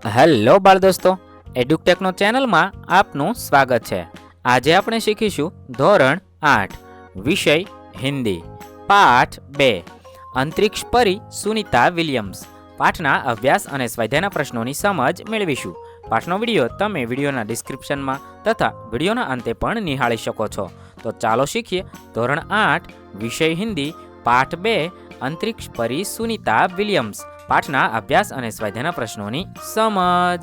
Hello બાળ દોસ્તો, એડ્યુટેકનો ચેનલમાં આપનું સ્વાગત છે। આજે આપણે શીખીશું ધોરણ 8 વિષય હિન્દી પાઠ 2 અંતરિક્ષ પરી સુનિતા વિલિયમ્સ। પાઠના અભ્યાસ અને સ્વાધ્યાયના પ્રશ્નોની સમજ મેળવીશું। પાઠનો વિડીયો તમે વિડીયોના ડિસ્ક્રિપ્શનમાં તથા વિડીયોના અંતે પણ નિહાળી શકો છો। તો ચાલો શીખીએ ધોરણ 8 વિષય હિન્દી પાઠ 2 અંતરિક્ષ પરી સુનિતા વિલિયમ્સ। પાઠના અભ્યાસ અને સ્વાધ્યાયના પ્રશ્નોની સમજ।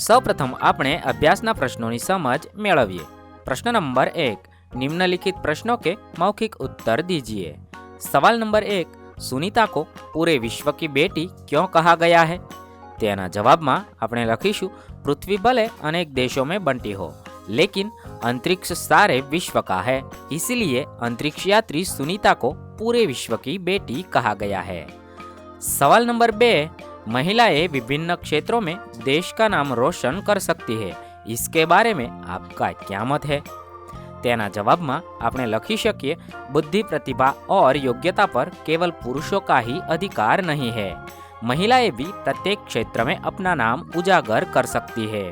સૌપ્રથમ આપણે અભ્યાસના પ્રશ્નોની સમજ મેળવીએ। प्रश्न नंबर 1, निम्नलिखित प्रश्नों के मौखिक उत्तर दीजिए। सवाल नंबर 1, सुनीता को पूरे विश्व की बेटी क्यों कहा गया है? तेना जवाब में આપણે લખીશું पृथ्वी भले अनेक देशों में बंटी हो लेकिन अंतरिक्ष सारे विश्व का है, इसलिए अंतरिक्ष यात्री सुनीता को पूरे विश्व की बेटी कहा गया है। सवाल नंबर 2, महिलाएं विभिन्न क्षेत्रों में देश का नाम रोशन कर सकती है, इसके बारे में आपका क्या मत है? तेना जवाब में आपने लखी शकीए बुद्धि, प्रतिभा और योग्यता पर केवल पुरुषों का ही अधिकार नहीं है, महिलाएं भी प्रत्येक क्षेत्र में अपना नाम उजागर कर सकती है।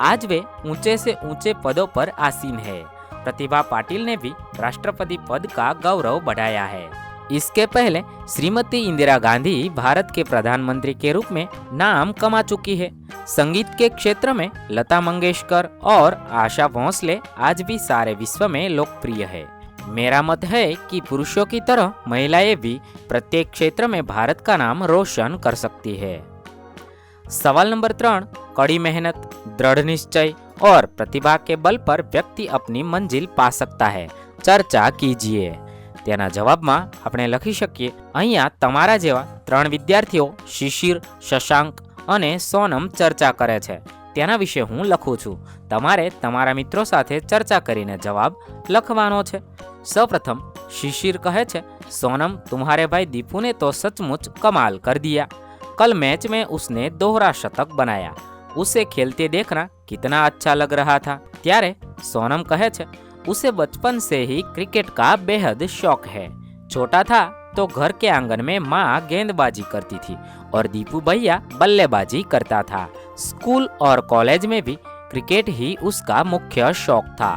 आज वे ऊंचे से ऊंचे पदों पर आसीन है। प्रतिभा पाटिल ने भी राष्ट्रपति पद का गौरव बढ़ाया है। इसके पहले श्रीमती इंदिरा गांधी भारत के प्रधानमंत्री के रूप में नाम कमा चुकी है। संगीत के क्षेत्र में लता मंगेशकर और आशा भोंसले आज भी सारे विश्व में लोकप्रिय है। मेरा मत है कि पुरुषों की तरह महिलाएं भी प्रत्येक क्षेत्र में भारत का नाम रोशन कर सकती है। सवाल नंबर 3, कड़ी मेहनत, दृढ़ निश्चय और प्रतिभा के बल पर व्यक्ति अपनी मंजिल पा सकता है, चर्चा कीजिए। तेना जवाब में આપણે લખી શકીએ અહીંયા તમારા જેવા 3 વિદ્યાર્થીઓ શિશિર, શશાંક અને સોનમ ચર્ચા કરે છે તેના વિશે હું લખું છું। તમારે તમારા મિત્રો સાથે ચર્ચા કરીને જવાબ લખવાનો છે। સૌપ્રથમ શિશિર કહે છે, सोनम तुम्हारे भाई दीपू ने तो सचमुच कमाल कर दिया। कल मैच में उसने दोहरा शतक बनाया, उसे खेलते देखना कितना अच्छा लग रहा था। त्यारे सोनम कहे छे, उसे बचपन से ही क्रिकेट का बेहद शौक है। छोटा था तो घर के आंगन में माँ गेंदबाजी करती थी और दीपू भैया बल्लेबाजी करता था। स्कूल और कॉलेज में भी क्रिकेट ही उसका मुख्य शौक था।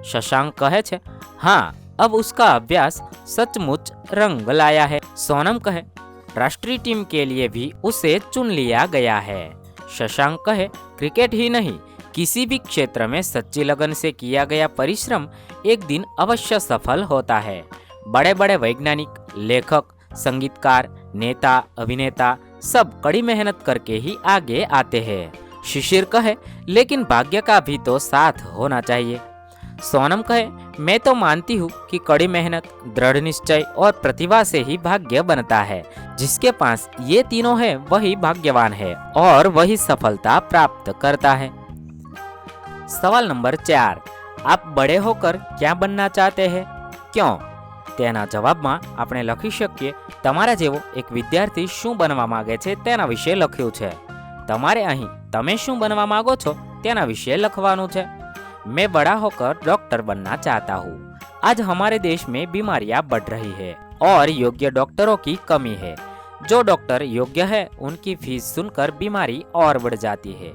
शशांक कहे छे, हाँ अब उसका अभ्यास सचमुच रंग लाया है। सोनम कहे, राष्ट्रीय टीम के लिए भी उसे चुन लिया गया है। शशांक कहे, क्रिकेट ही नहीं किसी भी क्षेत्र में सच्ची लगन से किया गया परिश्रम एक दिन अवश्य सफल होता है। बड़े बड़े वैज्ञानिक, लेखक, संगीतकार, नेता, अभिनेता सब कड़ी मेहनत करके ही आगे आते हैं। शिशिर कहे, लेकिन भाग्य का भी तो साथ होना चाहिए। सोनम कहे, मैं तो मानती हूँ कि कड़ी मेहनत, दृढ़ निश्चय और प्रतिभा से ही भाग्य बनता है। जिसके पास ये तीनों है वही भाग्यवान है और वही सफलता प्राप्त करता है। सवाल नंबर 4, आप बड़े होकर क्या बनना चाहते हैं, क्यों? तेना जवाब में આપણે લખી શકીએ તમારા જેવો એક વિદ્યાર્થી શું બનવા માંગે છે તેના વિશે લખ્યું છે। તમારે અહીં તમે શું બનવા માંગો છો તેના વિશે લખવાનું છે। मैं बड़ा होकर डॉक्टर बनना चाहता हूँ। आज हमारे देश में बीमारियां बढ़ रही है और योग्य डॉक्टरों की कमी है। जो डॉक्टर योग्य है उनकी फीस सुनकर बीमारी और बढ़ जाती है।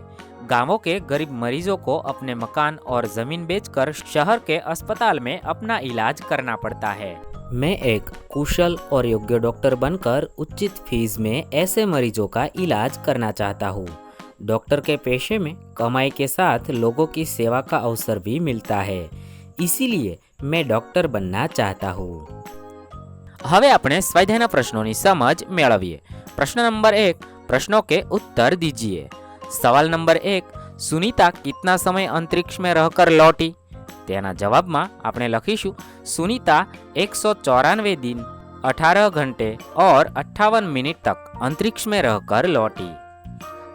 गांवों के गरीब मरीजों को अपने मकान और जमीन बेचकर शहर के अस्पताल में अपना इलाज करना पड़ता है। मैं एक कुशल और योग्य डॉक्टर बनकर उचित फीस में ऐसे मरीजों का इलाज करना चाहता हूँ। डॉक्टर के पेशे में कमाई के साथ लोगों की सेवा का अवसर भी मिलता है, इसीलिए मैं डॉक्टर बनना चाहता हूँ। હવે આપણે સ્વાધ્યાયના પ્રશ્નોની સમજ મેળવીએ। પ્રશ્ન નંબર 1, प्रश्नों के उत्तर दीजिए। सवाल नंबर 1, सुनीता कितना समय अंतरिक्ष में रहकर लौटी? तेना जवाब में આપણે લખીશું सुनीता 194 दिन 18 घंटे और 58 मिनट तक अंतरिक्ष में रहकर लौटी।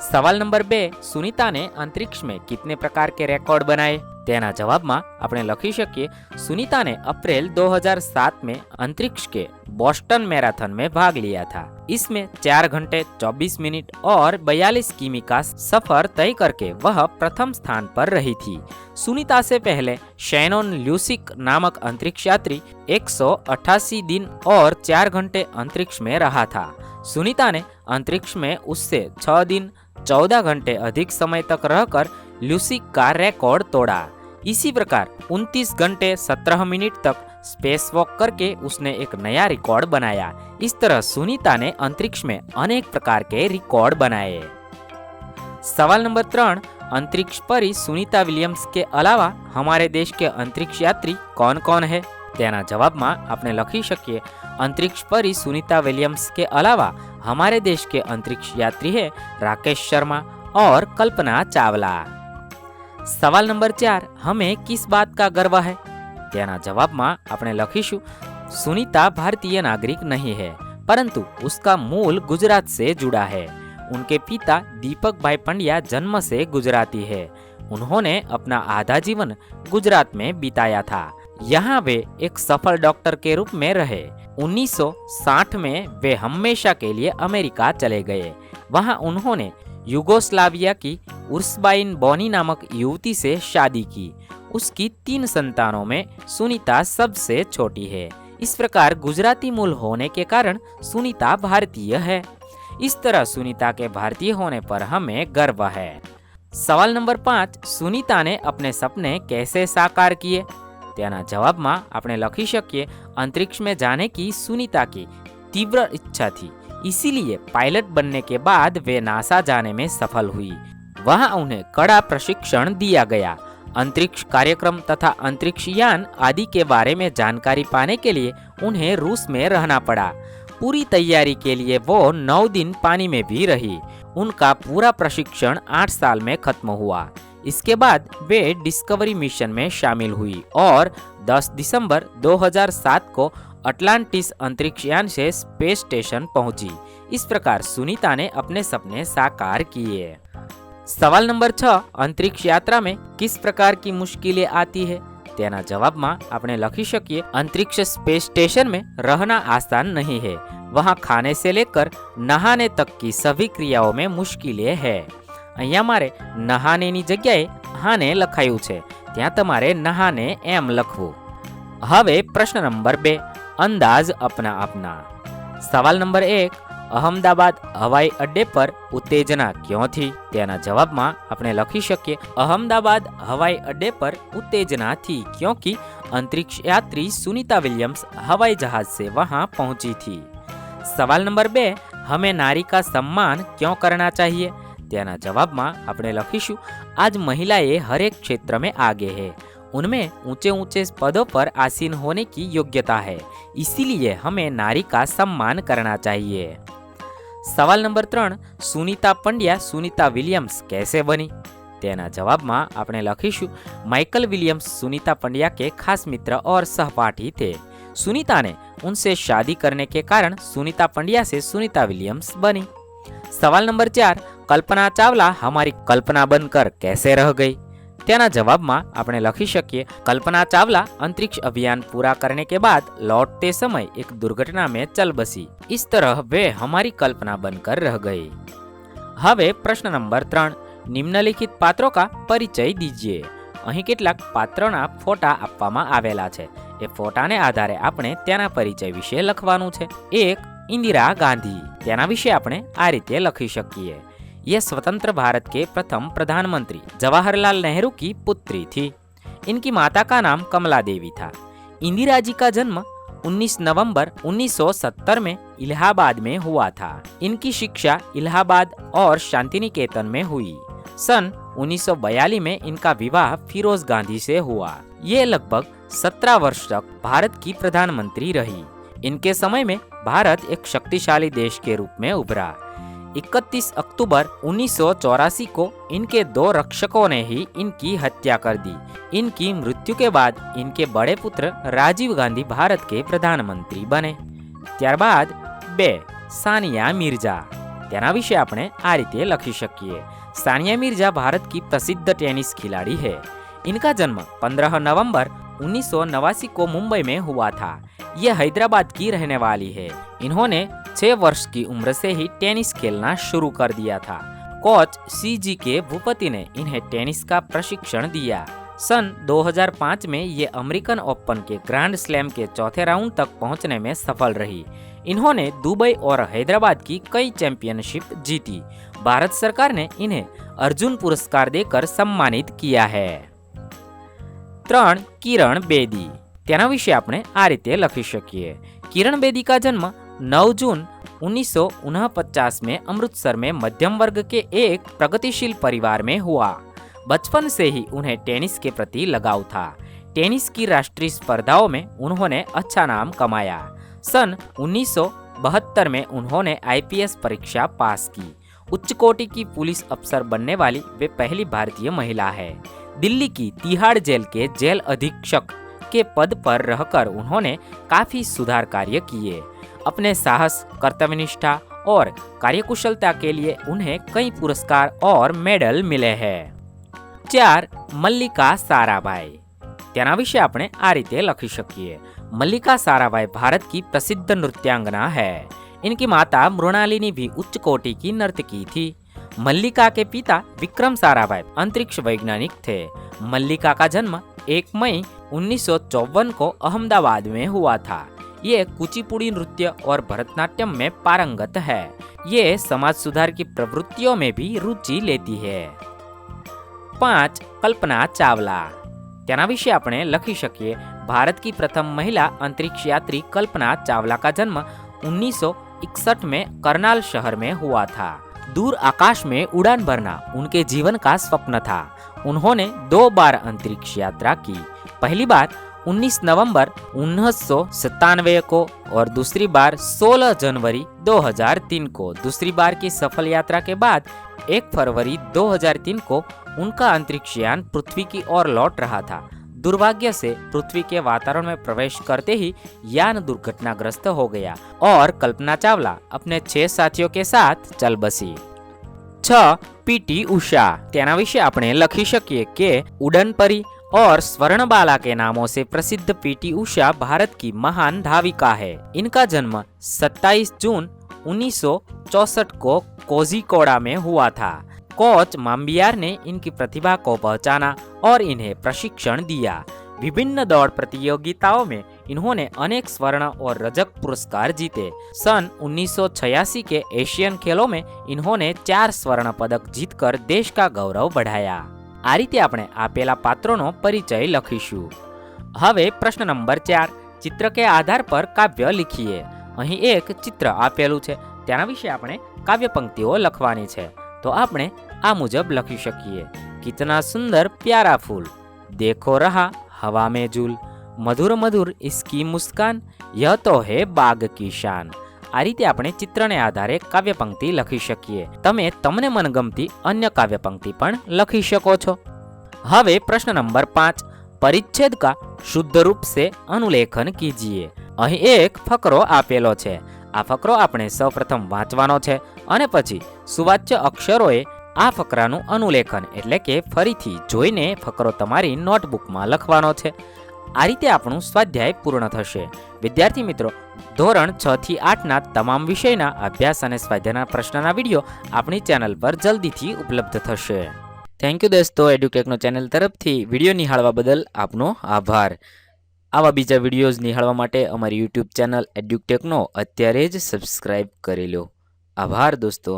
सवाल नंबर 2, सुनीता ने अंतरिक्ष में कितने प्रकार के रिकॉर्ड बनाए? तेना जवाब में આપણે લખી શકીએ सुनीता ने अप्रैल 2007 में अंतरिक्ष के बोस्टन मैराथन में भाग लिया था। इसमें 4 घंटे 24 मिनट और 42 किमी का सफर तय करके वह प्रथम स्थान पर रही थी। सुनीता से पहले शैनोन ल्यूसिक नामक अंतरिक्ष यात्री 188 दिन और 4 घंटे अंतरिक्ष में रहा था। सुनीता ने अंतरिक्ष में उससे 6 दिन 14 घंटे अधिक समय तक रहकर ल्यूसिक का रिकॉर्ड तोड़ा। इसी प्रकार 29 घंटे 17 मिनट तक स्पेस वॉक करके उसने एक नया रिकॉर्ड बनाया। इस तरह सुनीता ने अंतरिक्ष में अनेक प्रकार के रिकॉर्ड बनाए। सवाल नंबर 3, अंतरिक्ष परी सुनीता विलियम्स के अलावा हमारे देश के अंतरिक्ष यात्री कौन कौन है? तेना जवाब में आपने लखी શકીએ अंतरिक्ष परी सुनीता विलियम्स के अलावा हमारे देश के अंतरिक्ष यात्री है राकेश शर्मा और कल्पना चावला। सवाल नंबर 4, हमें किस बात का गर्व है? तेना जवाब में आपने लखीशु सुनीता भारतीय नागरिक नहीं है, परंतु उसका मूल गुजरात से जुड़ा है। उनके पिता दीपक भाई पंड्या जन्म से गुजराती है। उन्होंने अपना आधा जीवन गुजरात में बिताया था। यहाँ वे एक सफल डॉक्टर के रूप में रहे। 1960 में वे हमेशा के लिए अमेरिका चले गए। वहाँ उन्होंने युगोस्लाविया की उर्सबाइन बोनी नामक युवती से शादी की। उसकी 3 संतानों में सुनीता सबसे छोटी है। इस प्रकार गुजराती मूल होने के कारण सुनीता भारतीय है। इस तरह सुनीता के भारतीय होने पर हमें गर्व है। सवाल नंबर 5, सुनीता ने अपने सपने कैसे साकार किए? तेना जवाब में आपने लखी શકીએ अंतरिक्ष में जाने की सुनीता की तीव्र इच्छा थी, इसीलिए पायलट बनने के बाद वे नासा जाने में सफल हुई। वहां उन्हें कड़ा प्रशिक्षण दिया गया। अंतरिक्ष कार्यक्रम तथा अंतरिक्ष यान आदि के बारे में जानकारी पाने के लिए उन्हें रूस में रहना पड़ा। पूरी तैयारी के लिए वो 9 दिन पानी में भी रही। उनका पूरा प्रशिक्षण 8 साल में खत्म हुआ। इसके बाद वे डिस्कवरी मिशन में शामिल हुई और 10 दिसंबर 2007 को अटलांटिस अंतरिक्ष यान से स्पेस स्टेशन पहुंची। इस प्रकार सुनीता ने अपने सपने साकार किए। सवाल नंबर 6, अंतरिक्ष यात्रा में किस प्रकार की मुश्किलें आती है? तेना जवाब में आपने लखी શકીએ अंतरिक्ष स्पेस स्टेशन में रहना आसान नहीं है। वहाँ खाने से लेकर नहाने तक की सभी क्रियाओं में मुश्किलें है। અહીંયા મારે નહાનેની જગ્યાએ હાને લખાયું છે, ત્યાં તમારે નહાને એમ લખવું। હવે પ્રશ્ન નંબર 2, અંદાજ अपना अपना। सवाल नंबर 1, अहमदाबाद हवाई अड्डे पर उत्तेजना क्यों थी? तेना जवाब में आपने लखी શકીએ अहमदाबाद हवाई अड्डे पर उत्तेजना थी क्योंकि अंतरिक्ष यात्री सुनीता विलियम्स हवाई जहाज से वहां पहुंची थी। सवाल नंबर 2, हमें नारी का सम्मान क्यों करना चाहिए? तेना जवाब में आपने लखीशु आज महिलाएं हर एक क्षेत्र में आगे है। उनमें ऊंचे ऊंचे पदों पर आसीन होने की योग्यता है, इसीलिए हमें नारी का सम्मान करना चाहिए। सवाल नंबर 3, सुनीता पंड्या सुनीता विलियम्स कैसे बनी? तेना जवाब में आपने लखीशु माइकल विलियम्स सुनीता पंड्या के खास मित्र और सहपाठी थे। सुनीता ने उनसे शादी करने के कारण सुनीता पंड्या से सुनीता विलियम्स बनी। सवाल नंबर 4, कल्पना चावला हमारी कल्पना बनकर कैसे रह गई? तेना जवाब में आपने लखी શકીએ कल्पना चावला अंतरिक्ष अभियान पूरा करने के बाद लौटते समय एक दुर्घटना में चल बसी। इस तरह वे हमारी कल्पना बनकर रह गई। हवे प्रश्न नंबर 3, निम्नलिखित पात्रों का परिचय दीजिए। અહીં કેટલાક પાત્રોના ફોટા આપવામાં આવેલા છે। એ ફોટાને આધારે આપણે તેના પરિચય વિશે લખવાનું છે। 1, इंदिरा गांधी। तेना विषे આપણે આ રીતે લખી શકીએ। यह स्वतंत्र भारत के प्रथम प्रधानमंत्री जवाहरलाल नेहरू की पुत्री थी। इनकी माता का नाम कमला देवी था। इंदिरा जी का जन्म 19 नवंबर 1970 में इलाहाबाद में हुआ था। इनकी शिक्षा इलाहाबाद और शांतिनिकेतन में हुई। सन 1942 में इनका विवाह फिरोज गांधी से हुआ। ये लगभग 17 वर्ष तक भारत की प्रधानमंत्री रही। इनके समय में भारत एक शक्तिशाली देश के रूप में उभरा। 31 अक्टूबर 1984 को इनके 2 रक्षकों ने ही इनकी हत्या कर दी। इनकी मृत्यु के बाद इनके बड़े पुत्र राजीव गांधी भारत के प्रधानमंत्री बने। त्यारबाद 2, सानिया मिर्जा। तेना विषे આપણે આ રીતે લખી શકીએ। सानिया मिर्जा भारत की प्रसिद्ध टेनिस खिलाड़ी है। इनका जन्म 15 नवंबर 1989 को मुंबई में हुआ था। ये हैदराबाद की रहने वाली है। इन्होंने 6 वर्ष की उम्र से ही टेनिस खेलना शुरू कर दिया था। कोच CG के भूपति ने इन्हें टेनिस का प्रशिक्षण दिया। सन 2005 में ये अमेरिकन ओपन के ग्रैंड स्लैम के चौथे राउंड तक पहुंचने में सफल रही। इन्होंने दुबई और हैदराबाद की कई चैंपियनशिप जीती। भारत सरकार ने इन्हें अर्जुन पुरस्कार देकर सम्मानित किया है। 3. કિરણ બેદી। તેના વિશે આપણે આ રીતે લખી શકીએ। કિરણ બેદી का जन्म 9 जून 1949 में अमृतसर में मध्यम वर्ग के एक प्रगतिशील परिवार में हुआ। बचपन से ही उन्हें टेनिस के प्रति लगाव था। टेनिस की राष्ट्रीय स्पर्धाओं में उन्होंने अच्छा नाम कमाया। सन 1972 में उन्होंने IPS परीक्षा पास की। उच्च कोटि की पुलिस अफसर बनने वाली वे पहली भारतीय महिला है। दिल्ली की तिहाड़ जेल के जेल अधीक्षक के पद पर रहकर उन्होंने काफी सुधार कार्य किए। अपने साहस, कर्तव्यनिष्ठा और कार्यकुशलता के लिए उन्हें कई पुरस्कार और मेडल मिले हैं। 4. મલ્લિકા સારાભાઈ। તેના વિશે આપણે આ રીતે લખી શકીએ। મલ્લિકા સારાભાઈ भारत की प्रसिद्ध नृत्यांगना है। इनकी माता मृणालिनी भी उच्च कोटि की नर्तकी थी। मल्लिका के पिता विक्रम साराभाई अंतरिक्ष वैज्ञानिक थे। मल्लिका का जन्म 1 मई 1954 को अहमदाबाद में हुआ था। ये कुचिपुड़ी नृत्य और भरतनाट्यम में पारंगत है। ये समाज सुधार की प्रवृत्तियों में भी रुचि लेती है। 5. कल्पना चावला। તેના વિશે આપણે લખી શકીએ। भारत की प्रथम महिला अंतरिक्ष यात्री कल्पना चावला का जन्म 1961 में करनाल शहर में हुआ था। दूर आकाश में उड़ान भरना उनके जीवन का स्वप्न था। उन्होंने 2 बार अंतरिक्ष यात्रा की। पहली बार 19 नवंबर 1997 को और दूसरी बार 16 जनवरी 2003 को। दूसरी बार की सफल यात्रा के बाद 1 फरवरी 2003 को उनका अंतरिक्ष यान पृथ्वी की ओर लौट रहा था। दुर्भाग्य से पृथ्वी के वातावरण में प्रवेश करते ही यान दुर्घटनाग्रस्त हो गया और कल्पना चावला अपने 6 साथियों के साथ चल बसी। 6. PT उषा। તેના વિશે આપણે લખી શકીએ કે ઉડન પરી और स्वर्णबाला के नामों से प्रसिद्ध PT उषा भारत की महान धाविका है। इनका जन्म 27 जून 1964 को कोझिकोड़ा में हुआ था। कोच माम्बियार ने इनकी प्रतिभा को पहचाना और इन्हें प्रशिक्षण दिया। विभिन्न दौड़ प्रतियोगिताओं में इन्होंने अनेक स्वर्ण और रजत पुरस्कार जीते। सन 1986 के एशियन खेलों में इन्होंने 4 स्वर्ण पदक जीतकर देश का गौरव बढ़ाया। आ रीते આપણે આપેલા પાત્રોનો પરિચય લખીશું। હવે પ્રશ્ન નંબર 4, ચિત્ર કે આધાર પર કાવ્ય લખીએ। અહીં એક ચિત્ર આપેલું છે, તેના વિશે આપણે કાવ્ય પંક્તિઓ લખવાની છે। તો આપણે આ મુજબ લખી શકીએ। कितना सुंदर प्यारा फूल, देखो रहा हवा में झूल, मधुर मधुर इसकी मुस्कान, यह तो है बाग की शान। आ रीते આપણે ચિત્રને આધારે કાવ્ય પંક્તિ લખી શકીએ। તમે તમને મનગમતી અન્ય કાવ્ય પંક્તિ પણ લખી શકો છો। હવે પ્રશ્ન નંબર 5, પરિચ્છેદ का શુદ્ધ રૂપ से अनुलेखन कीजिए। અહીં એક ફકરો આપેલો છે। આ ફકરો આપણે સૌપ્રથમ વાંચવાનો છે અને પછી સુવાચ્ય અક્ષરોએ આ ફકરાનું અનુલેખન એટલે કે ફરીથી જોઈને ફકરો તમારી નોટબુકમાં લખવાનો છે। આ રીતે આપણું સ્વાધ્યાય પૂર્ણ થશે। વિદ્યાર્થી મિત્રો, ધોરણ 6 થી 8ના તમામ વિષયના અભ્યાસ અને સ્વાધ્યાયના પ્રશ્નના વિડીયો આપણી ચેનલ પર જલ્દીથી ઉપલબ્ધ થશે। થેન્ક યુ દોસ્તો, એડ્યુટેકનો ચેનલ તરફથી વિડીયો નિહાળવા બદલ આપનો આભાર। આવા બીજા વિડીયોઝ નિહાળવા માટે અમારી યુટ્યુબ ચેનલ એડ્યુટેકનો અત્યારે જ સબસ્ક્રાઇબ કરી લો। આભાર દોસ્તો।